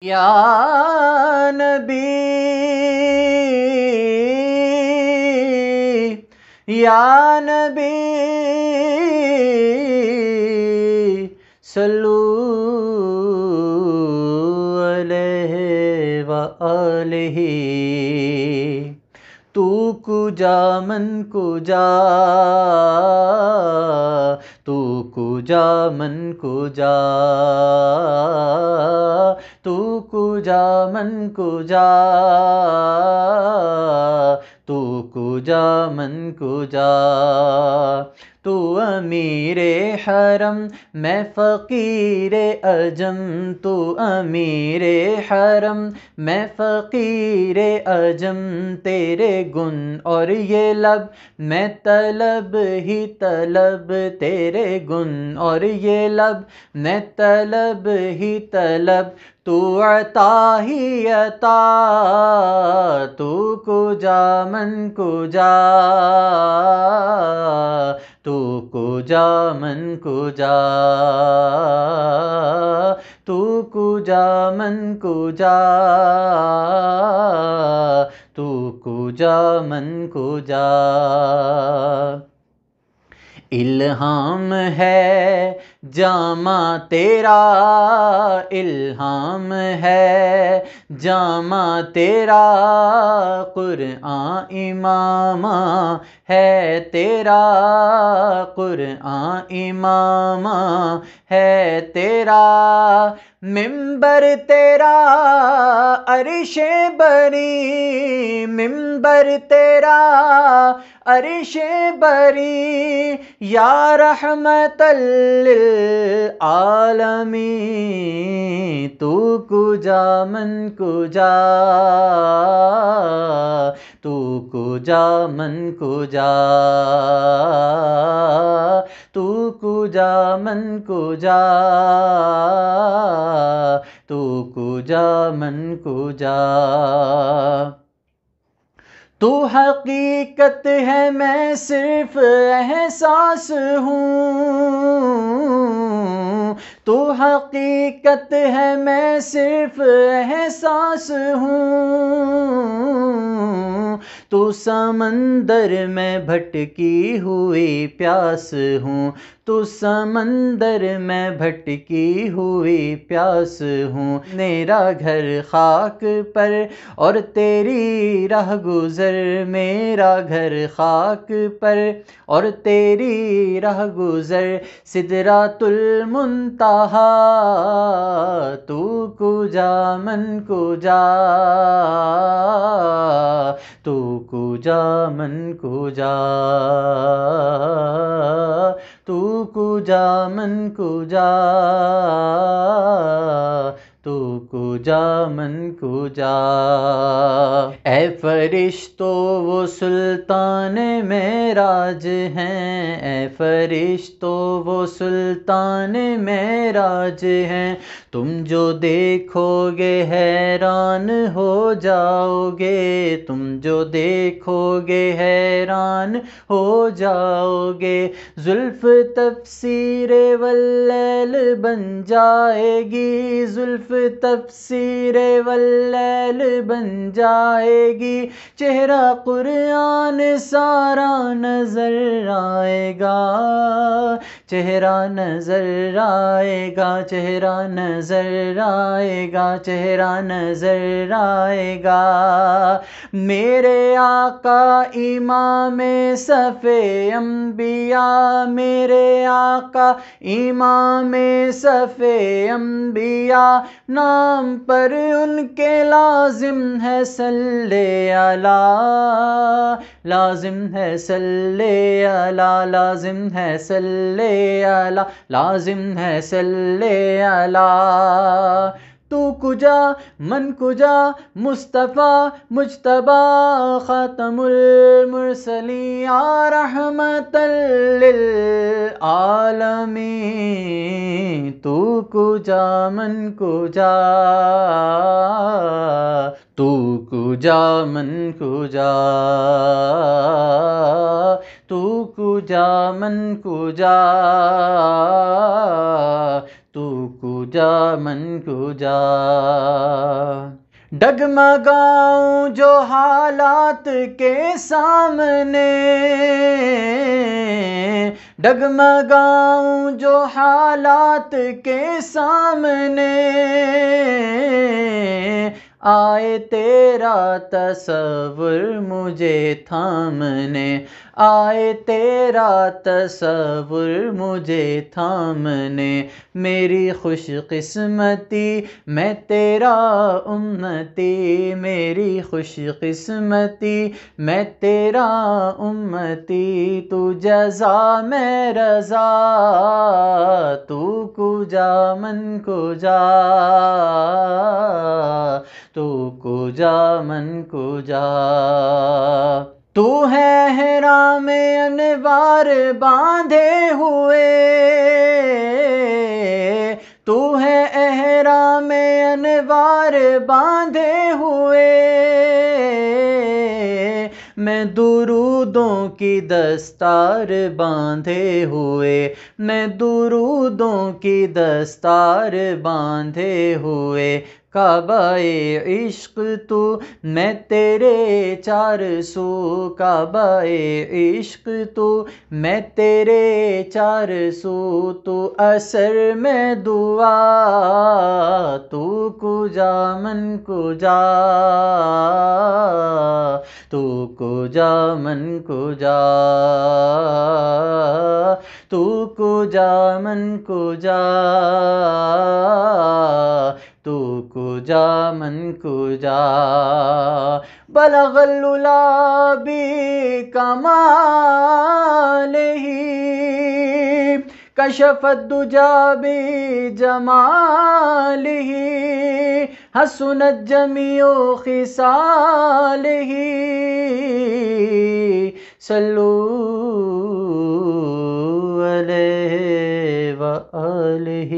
یا نبی یا نبی صلو علیہ وآلہ. تو کجا من کجا، تو کجا من کجا، تو کجا من کجا، تو کجا من کجا. تو امیر حرم میں فقیر عجم، تو امیر حرم میں فقیر عجم. تیرے گن اور یہ لب میں طلب ہی طلب، تیرے گن اور یہ لب میں طلب ہی طلب. تو عطا ہی عطا، تو کجا من کجا، تو کجا من کجا، تو کجا من کجا، تو کجا من کجا. الہام ہے جامہ تیرا، الہام ہے جامہ تیرا، قرآن امامہ ہے تیرا، قرآن امامہ ہے تیرا. ممبر تیرا عرش بری، ممبر تیرا عرش بری، یا رحمت للعالمین. تو کجا من کجا، تو کجا من کجا، تو کجا من کجا، تو کجا من کجا. تو حقیقت ہے میں صرف احساس ہوں، تو حقیقت ہے میں صرف احساس ہوں. تو سمندر میں بھٹکی ہوئی پیاس ہوں، تو سمندر میں بھٹکی ہوئی پیاس ہوں. میرا گھر خاک پر اور تیری راہ گزر، میرا گھر خاک پر اور تیری راہ گزر. سدرۃ المنتہا، تو کجا من کجا، تو کجا من کجا، تو کجا من کجا، تو کجا من کجا. اے فرشتو وہ سلطان معراج ہیں، اے فرشتو وہ سلطان معراج ہیں. تم جو دیکھو گے حیران ہو جاؤ گے، تم جو دیکھو گے حیران ہو جاؤ گے. زلف تفسیر واللیل بن جائے گی، زلف تفسیر واللیل بن جائے گی. چہرہ قرآن سارا نظر آئے گا، چہرہ نظر آئے گا، چہرہ نظر آئے گا، چہرہ نظر آئے گا. میرے آقا امام صف انبیاء، میرے آقا امام صف انبیاء، نام پر ان کے لازم ہے صلی علی، لازم ہے صلی علی، لازم ہے صلی علی، لازم ہے صلی علی. تو کجا من کجا، مصطفیٰ مجتبیٰ خاتم المرسلین، یا رحمت للعالمین. تو کجا من کجا، تو کجا من کجا، تو کجا من کجا، تو کجا کجا من کجا ڈگمگاؤں جو حالات کے سامنے ڈگمگاؤں جو حالات کے سامنے آئے تیرا تصور مجھے تھامنے آئے تیرا تصور مجھے تھامنے میری خوش قسمتی میں تیرا امتی میری خوش قسمتی میں تیرا امتی تو جزا میں رضا تو کجا من کجا تو کجا من کجا تو ہے احرام انوار باندھے ہوئے تو ہے احرام انوار باندھے ہوئے میں درودوں کی دستار باندھے ہوئے میں درودوں کی دستار باندھے ہوئے کعبہ عشق تو میں تیرے چار سو کعبہ عشق تو میں تیرے چار سو تو اثر میں دعا تو کجا من کجا تو کجا من کجا تو کجا من کجا تو کجا من کجا بلغ العلا بکمالہ کشف الدجا بجمالہ حسنت جمیع خصالہ صلو علیہ وآلہ